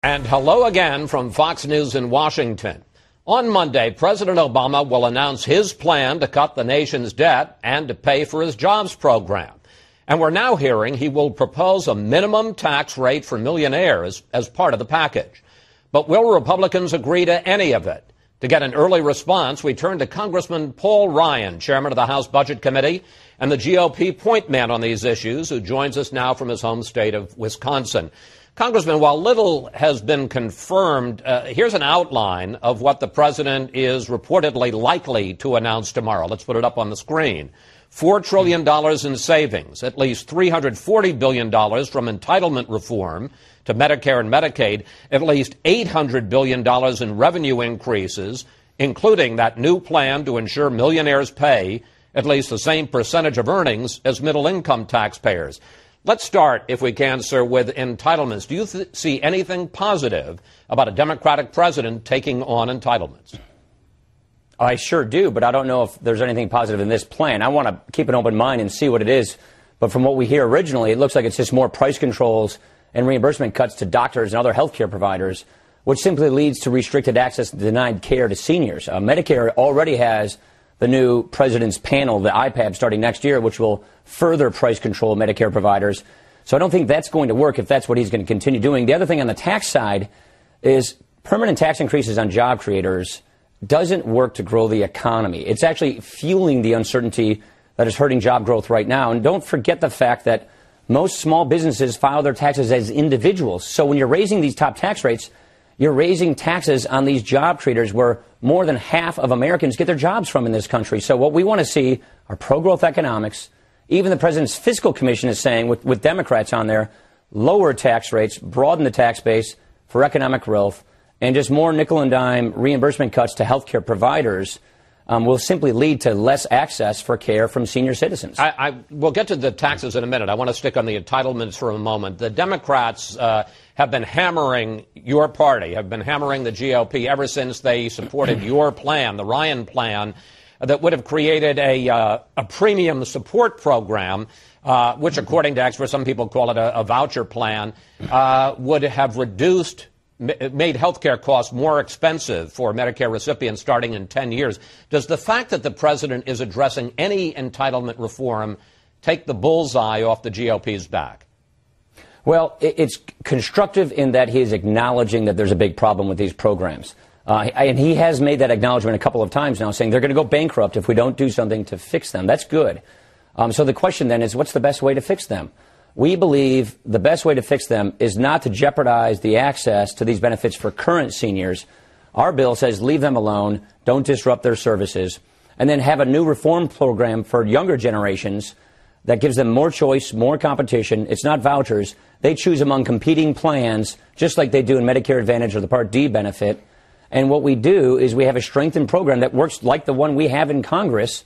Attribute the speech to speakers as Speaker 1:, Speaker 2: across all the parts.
Speaker 1: And hello again from Fox News in Washington. On Monday, President Obama will announce his plan to cut the nation's debt and to pay for his jobs program. And we're now hearing he will propose a minimum tax rate for millionaires as part of the package. But will Republicans agree to any of it? To get an early response, we turn to Congressman Paul Ryan, chairman of the House Budget Committee and the GOP point man on these issues, who joins us now from his home state of Wisconsin. Congressman, while little has been confirmed, here's an outline of what the president is reportedly likely to announce tomorrow. Let's put it up on the screen. $4 trillion in savings, at least $340 billion from entitlement reform to Medicare and Medicaid, at least $800 billion in revenue increases, including that new plan to ensure millionaires pay at least the same percentage of earnings as middle-income taxpayers. Let's start, if we can, sir, with entitlements. Do you see anything positive about a Democratic president taking on entitlements?
Speaker 2: I sure do, but I don't know if there's anything positive in this plan. I want to keep an open mind and see what it is. But from what we hear originally, it looks like it's just more price controls and reimbursement cuts to doctors and other health care providers, which simply leads to restricted access and denied care to seniors. Medicare already has the new president's panel, the IPAB, starting next year, which will further price control Medicare providers. So I don't think that's going to work if that's what he's going to continue doing. The other thing on the tax side is permanent tax increases on job creators doesn't work to grow the economy. It's actually fueling the uncertainty that is hurting job growth right now. And don't forget the fact that most small businesses file their taxes as individuals. So when you're raising these top tax rates, you're raising taxes on these job creators where more than half of Americans get their jobs from in this country. So what we want to see are pro-growth economics. Even the president's fiscal commission is saying, with Democrats on there, lower tax rates, broaden the tax base for economic growth, and just more nickel and dime reimbursement cuts to health care providers will simply lead to less access for care from senior citizens.
Speaker 1: We'll get to the taxes in a minute. I want to stick on the entitlements for a moment. The Democrats have been hammering your party, have been hammering the GOP ever since they supported your plan, the Ryan plan, that would have created a premium support program, which, according to experts, some people call it a voucher plan, would have made health care costs more expensive for Medicare recipients starting in 10 years. Does the fact that the president is addressing any entitlement reform take the bullseye off the GOP's back?
Speaker 2: Well, it's constructive in that he is acknowledging that there's a big problem with these programs. And he has made that acknowledgement a couple of times now, saying they're going to go bankrupt if we don't do something to fix them. That's good. So the question then is, what's the best way to fix them? We believe the best way to fix them is not to jeopardize the access to these benefits for current seniors. Our bill says leave them alone, don't disrupt their services, and then have a new reform program for younger generations that gives them more choice, more competition. It's not vouchers. They choose among competing plans, just like they do in Medicare Advantage or the Part D benefit. And what we do is we have a strengthened program that works like the one we have in Congress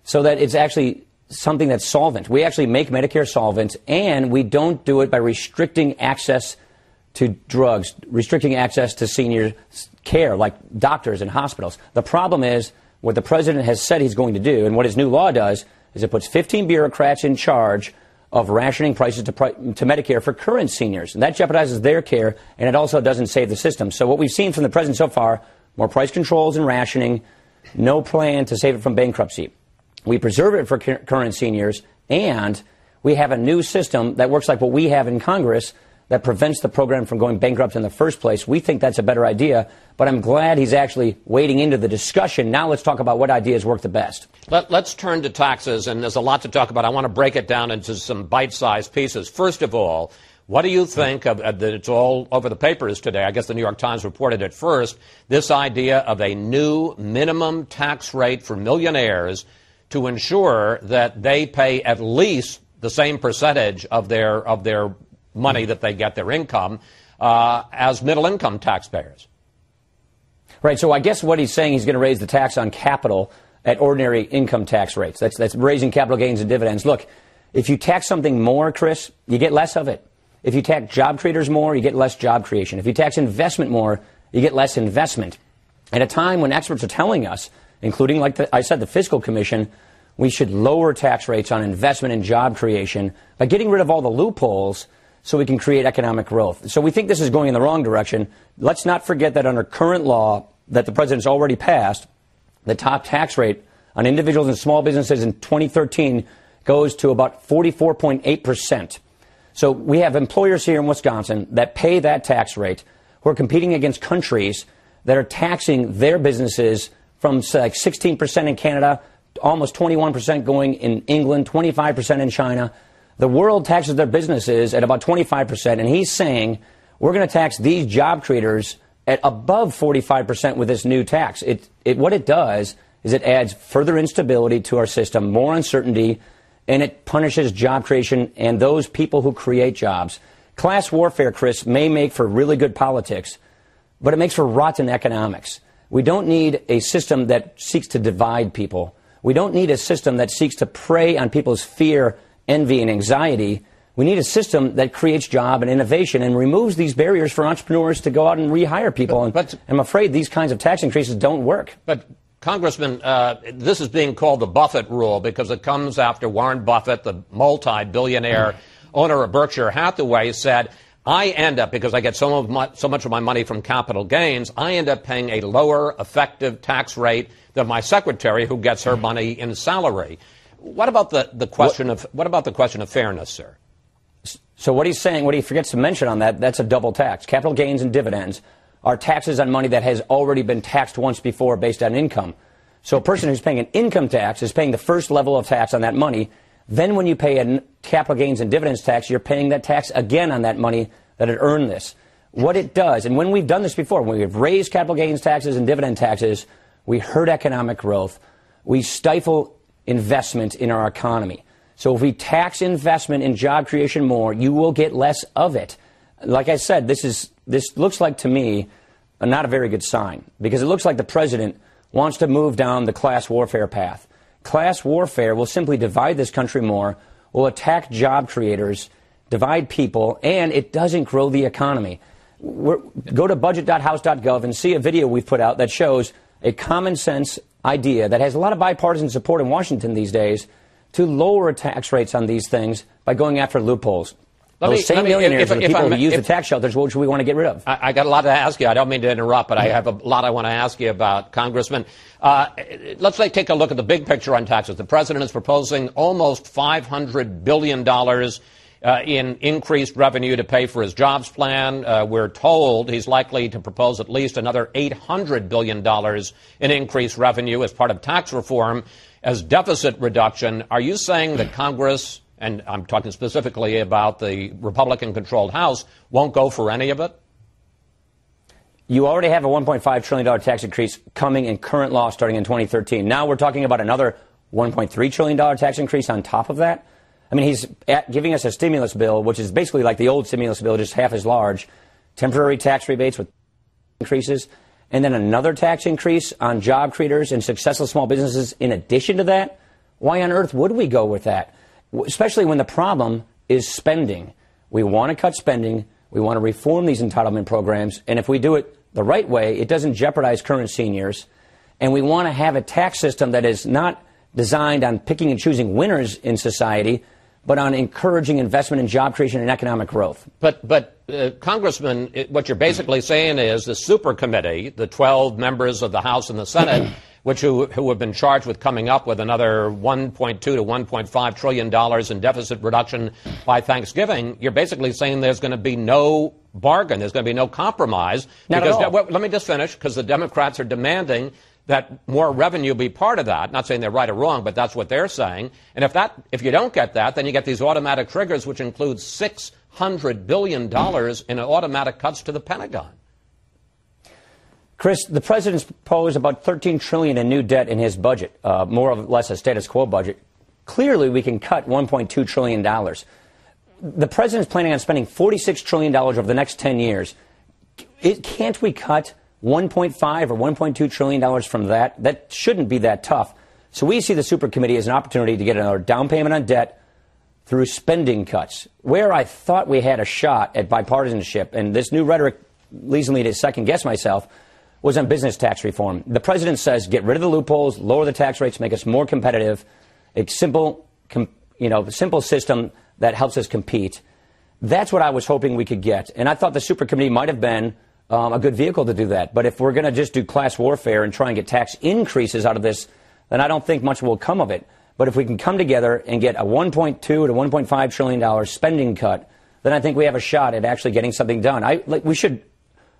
Speaker 2: so that it's actually something that's solvent. We actually make Medicare solvent, and we don't do it by restricting access to drugs, restricting access to senior care like doctors and hospitals. The problem is what the president has said he's going to do, and what his new law does is it puts 15 bureaucrats in charge of rationing prices to Medicare for current seniors. And that jeopardizes their care, and it also doesn't save the system. So what we've seen from the president so far, more price controls and rationing, no plan to save it from bankruptcy. We preserve it for current seniors, and we have a new system that works like what we have in Congress that prevents the program from going bankrupt in the first place. We think that's a better idea, but I'm glad he's actually wading into the discussion. Now let's talk about what ideas work the best.
Speaker 1: Let's turn to taxes, and there's a lot to talk about. I want to break it down into some bite-sized pieces. First of all, what do you think of that? It's all over the papers today. I guess the New York Times reported it first. This idea of a new minimum tax rate for millionaires to ensure that they pay at least the same percentage of their money that they get, their income, as middle-income taxpayers.
Speaker 2: Right. So I guess what he's saying, he's going to raise the tax on capital at ordinary income tax rates. That's raising capital gains and dividends. Look, if you tax something more, Chris, you get less of it. If you tax job creators more, you get less job creation. If you tax investment more, you get less investment. At a time when experts are telling us, including, like I said, the fiscal commission, we should lower tax rates on investment and job creation by getting rid of all the loopholes so we can create economic growth. So we think this is going in the wrong direction. Let's not forget that under current law that the president's already passed, the top tax rate on individuals and small businesses in 2013 goes to about 44.8%. So we have employers here in Wisconsin that pay that tax rate who are competing against countries that are taxing their businesses from like 16% in Canada, almost 21% going in England, 25% in China. The world taxes their businesses at about 25%, and he's saying we're going to tax these job creators at above 45% with this new tax. What it does is it adds further instability to our system, more uncertainty, and it punishes job creation and those people who create jobs. Class warfare, Chris, may make for really good politics, but it makes for rotten economics. We don't need a system that seeks to divide people. We don't need a system that seeks to prey on people's fear, envy, and anxiety. We need a system that creates job and innovation and removes these barriers for entrepreneurs to go out and rehire people. But I'm afraid these kinds of tax increases don't work.
Speaker 1: But, Congressman, this is being called the Buffett rule because it comes after Warren Buffett, the multi-billionaire owner of Berkshire Hathaway, said, I end up, because I get so much of my money from capital gains, I end up paying a lower effective tax rate than my secretary who gets her money in salary. What about the question of fairness, sir?
Speaker 2: So what he's saying, what he forgets to mention on that's a double tax. Capital gains and dividends are taxes on money that has already been taxed once before based on income. So a person who's paying an income tax is paying the first level of tax on that money. Then when you pay a capital gains and dividends tax, you're paying that tax again on that money that had earned this. What it does, and when we've done this before, when we've raised capital gains taxes and dividend taxes, we hurt economic growth. We stifle investment in our economy. So if we tax investment in job creation more, you will get less of it. Like I said, this looks like to me not a very good sign, because it looks like the president wants to move down the class warfare path. Class warfare will simply divide this country more, will attack job creators, divide people, and it doesn't grow the economy. Go to budget.house.gov and see a video we've put out that shows a common sense idea that has a lot of bipartisan support in Washington these days to lower tax rates on these things by going after loopholes. Those same millionaires are the people who use the tax shelters, which we want to get rid of.
Speaker 1: I got a lot to ask you. I don't mean to interrupt, but I have a lot I want to ask you about, Congressman. Let's take a look at the big picture on taxes. The president is proposing almost $500 billion in increased revenue to pay for his jobs plan. We're told he's likely to propose at least another $800 billion in increased revenue as part of tax reform as deficit reduction. Are you saying that Congress, and I'm talking specifically about the Republican-controlled House, won't go for any of it?
Speaker 2: You already have a $1.5 trillion tax increase coming in current law starting in 2013. Now we're talking about another $1.3 trillion tax increase on top of that. I mean, he's giving us a stimulus bill, which is basically like the old stimulus bill, just half as large, temporary tax rebates with increases, and then another tax increase on job creators and successful small businesses in addition to that. Why on earth would we go with that? Especially when the problem is spending. We want to cut spending. We want to reform these entitlement programs. And if we do it the right way, it doesn't jeopardize current seniors. And we want to have a tax system that is not designed on picking and choosing winners in society, but on encouraging investment in job creation and economic growth.
Speaker 1: But Congressman, what you're basically saying is the super committee, the 12 members of the House and the Senate, who have been charged with coming up with another $1.2 to $1.5 trillion in deficit reduction by Thanksgiving, you're basically saying there's going to be no bargain, there's going to be no compromise.
Speaker 2: Not at all.
Speaker 1: Let me just finish, because the Democrats are demanding that more revenue be part of that. Not saying they're right or wrong, but that's what they're saying. And if you don't get that, then you get these automatic triggers, which include $600 billion in automatic cuts to the Pentagon.
Speaker 2: Chris, the president's proposed about $13 trillion in new debt in his budget, more or less a status quo budget. Clearly, we can cut $1.2 trillion. The president's planning on spending $46 trillion over the next 10 years. Can't we cut $1.5 or $1.2 trillion from that? That shouldn't be that tough. So we see the super committee as an opportunity to get another down payment on debt through spending cuts. Where I thought we had a shot at bipartisanship, and this new rhetoric leads me to second guess myself, was on business tax reform. The president says get rid of the loopholes, lower the tax rates, make us more competitive, a simple system that helps us compete. That's what I was hoping we could get. And I thought the super committee might have been a good vehicle to do that. But if we're going to just do class warfare and try and get tax increases out of this, then I don't think much will come of it. But if we can come together and get a $1.2 to $1.5 trillion spending cut, then I think we have a shot at actually getting something done. We should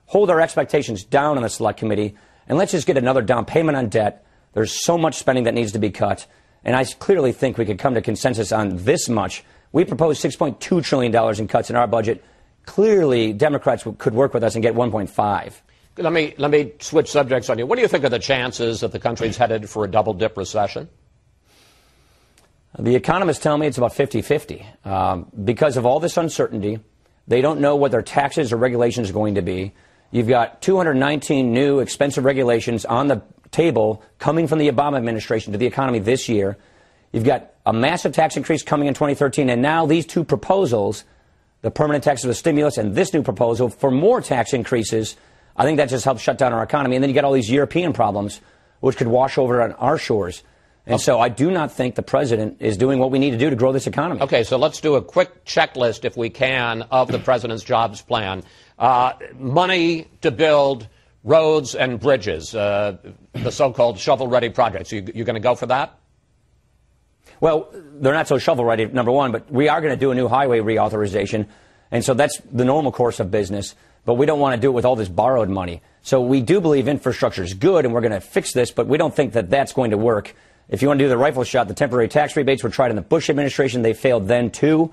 Speaker 2: hold our expectations down on the Select Committee, and let's just get another down payment on debt. There's so much spending that needs to be cut, and I clearly think we could come to consensus on this much. We proposed $6.2 trillion in cuts in our budget. Clearly, Democrats could work with us and get 1.5.
Speaker 1: Let me switch subjects on you. What do you think are the chances that the country's headed for a double-dip recession?
Speaker 2: The economists tell me it's about 50-50. Because of all this uncertainty, they don't know what their taxes or regulations are going to be. You've got 219 new expensive regulations on the table coming from the Obama administration to the economy this year. You've got a massive tax increase coming in 2013, and now these two proposals, the permanent tax of the stimulus and this new proposal for more tax increases, I think that just helps shut down our economy. And then you got all these European problems, which could wash over on our shores. And so I do not think the president is doing what we need to do to grow this economy.
Speaker 1: Okay, so let's do a quick checklist, if we can, of the president's jobs plan. Money to build roads and bridges, the so-called shovel-ready projects. You going to go for that?
Speaker 2: Well, they're not so shovel-ready, number one, but we are going to do a new highway reauthorization. And so that's the normal course of business. But we don't want to do it with all this borrowed money. So we do believe infrastructure is good, and we're going to fix this, but we don't think that that's going to work. If you want to do the rifle shot, the temporary tax rebates were tried in the Bush administration. They failed then, too.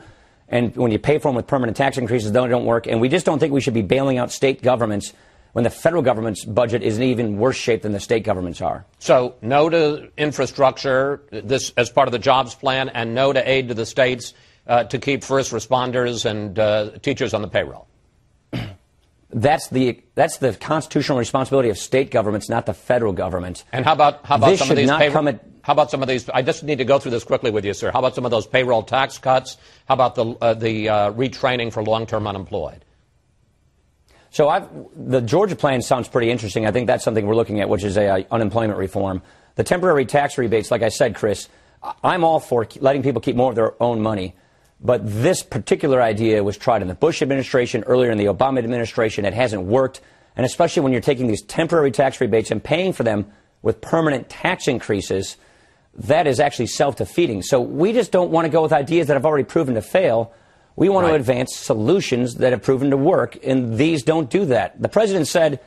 Speaker 2: And when you pay for them with permanent tax increases, they don't work. And we just don't think we should be bailing out state governments when the federal government's budget is in even worse shape than the state governments are.
Speaker 1: So no to infrastructure, this as part of the jobs plan, and no to aid to the states to keep first responders and teachers on the payroll.
Speaker 2: That's the constitutional responsibility of state governments, not the federal government.
Speaker 1: And how about some of these how about some of these? I just need to go through this quickly with you, sir. How about some of those payroll tax cuts? How about the retraining for long-term unemployed?
Speaker 2: So the Georgia plan sounds pretty interesting. I think that's something we're looking at, which is unemployment reform. The temporary tax rebates, like I said, Chris, I'm all for letting people keep more of their own money. But this particular idea was tried in the Bush administration, earlier in the Obama administration. It hasn't worked. And especially when you're taking these temporary tax rebates and paying for them with permanent tax increases, that is actually self-defeating. So we just don't want to go with ideas that have already proven to fail. We want to advance solutions that have proven to work, and these don't do that. The president said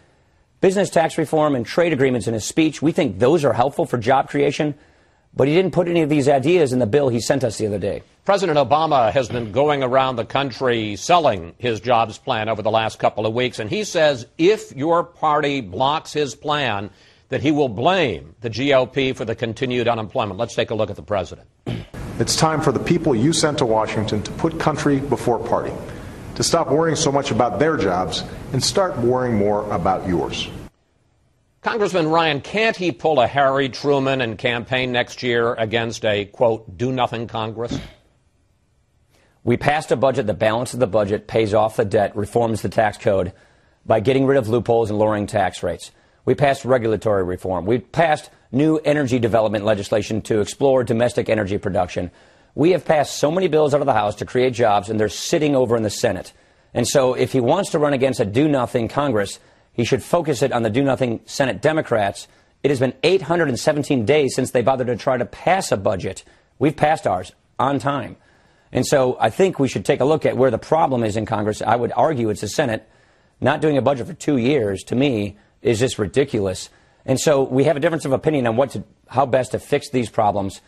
Speaker 2: business tax reform and trade agreements in his speech. We think those are helpful for job creation, but he didn't put any of these ideas in the bill he sent us the other day.
Speaker 1: President Obama has been going around the country selling his jobs plan over the last couple of weeks, and he says if your party blocks his plan, that he will blame the GOP for the continued unemployment. Let's take a look at the president.
Speaker 3: It's time for the people you sent to Washington to put country before party, to stop worrying so much about their jobs and start worrying more about yours.
Speaker 1: Congressman Ryan, can't he pull a Harry Truman and campaign next year against a, quote, do-nothing Congress?
Speaker 2: We passed a budget that balances the budget, pays off the debt, reforms the tax code by getting rid of loopholes and lowering tax rates. We passed regulatory reform. We passed new energy development legislation to explore domestic energy production. We have passed so many bills out of the House to create jobs, and they're sitting over in the Senate. And so if he wants to run against a do-nothing Congress, he should focus it on the do-nothing Senate Democrats. It has been 817 days since they bothered to try to pass a budget. We've passed ours on time. And so I think we should take a look at where the problem is in Congress. I would argue it's the Senate. Not doing a budget for 2 years, to me, is just ridiculous. And so we have a difference of opinion on how best to fix these problems.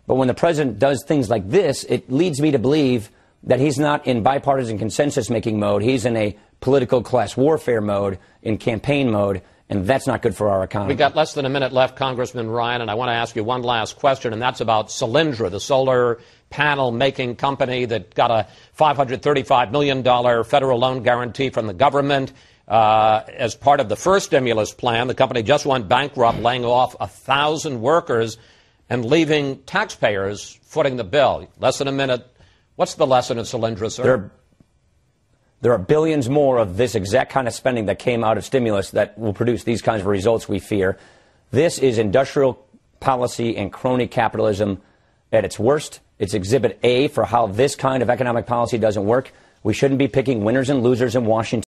Speaker 2: But when the president does things like this, it leads me to believe that he's not in bipartisan consensus-making mode. He's in a political class warfare mode, in campaign mode, and that's not good for our economy.
Speaker 1: We've got less than a minute left, Congressman Ryan, and I want to ask you one last question, and that's about Solyndra, the solar panel-making company that got a $535 million federal loan guarantee from the government. As part of the first stimulus plan, the company just went bankrupt, laying off 1,000 workers and leaving taxpayers footing the bill. Less than a minute. What's the lesson in Solyndra, sir?
Speaker 2: There are billions more of this exact kind of spending that came out of stimulus that will produce these kinds of results, we fear. This is industrial policy and crony capitalism at its worst. It's Exhibit A for how this kind of economic policy doesn't work. We shouldn't be picking winners and losers in Washington.